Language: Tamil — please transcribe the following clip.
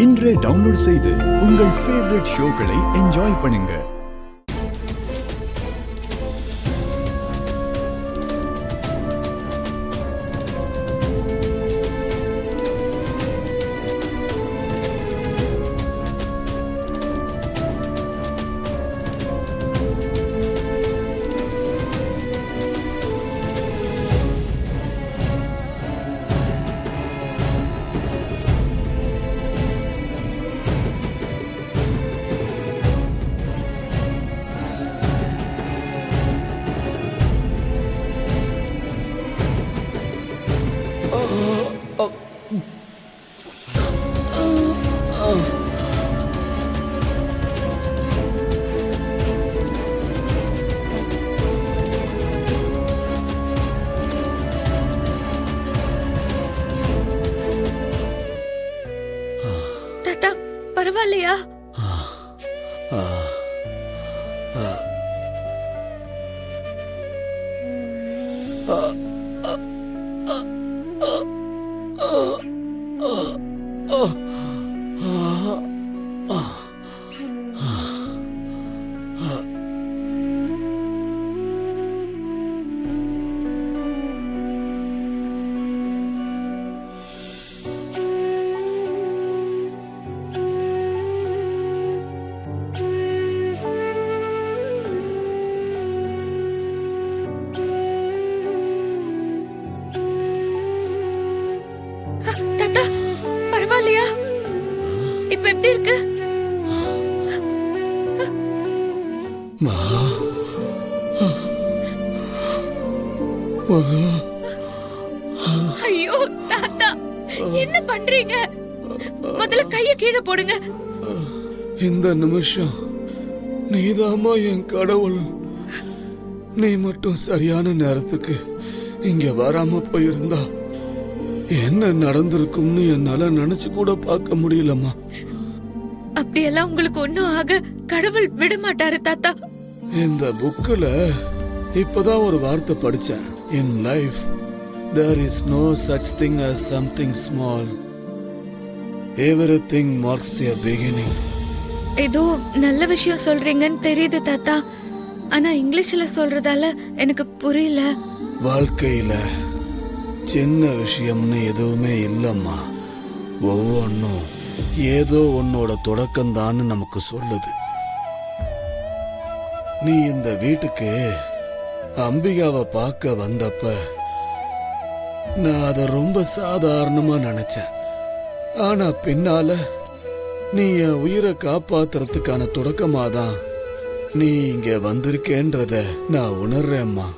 இன்றே டவுன்லோட் செய்து உங்கள் ஃபேவரட் ஷோக்களை என்ஜாய் பண்ணுங்க. தாத்தா, பரவாயில்லையா? தாத்தா, பரவாயில்லையா? இப்ப எப்படி இருக்கு? ஐயோ தாத்தா, என்ன பண்றீங்க? முதல்ல கைய கீழே போடுங்க. இந்த நிமிஷம் நீதாமா என் கடவுள். நீ மட்டும் சரியான நேரத்துக்கு இங்க வராம போயிருந்தா என்ன நடந்திருக்கும்னு என்னால நினைச்சு கூட பார்க்க முடியலம்மா. அப்படியெல்லாம் உங்களுக்கு ஒண்ணும் ஆக கடவுள் விட மாட்டாரு தாத்தா. இந்த புக்ல இப்பதான் ஒரு வார்த்தை படிச்சேன். In life there is no such thing as something small. Everything marks a beginning. ஏதோ நல்ல விஷயம் சொல்றீங்கன்னு தெரியுது தாத்தா. ஆனா இங்கிலீஷ்ல சொல்றதால எனக்கு புரியல. வாழ்க்கையில சின்ன விஷயம்னு எதுவுமே இல்லம்மா. ஒவ்வொன்னும் ஏதோ உன்னோட தொடக்கம்தான்னு நமக்கு சொல்லுது. நீ இந்த வீட்டுக்கு அம்பிகாவை பார்க்க வந்தப்ப நான் அதை ரொம்ப சாதாரணமா நினைச்சேன். ஆனா பின்னால நீ என் உயிரை காப்பாத்துறதுக்கான தொடக்கமாதான் நீ இங்க வந்திருக்கேன்றத நான் உணர்றேம்மா.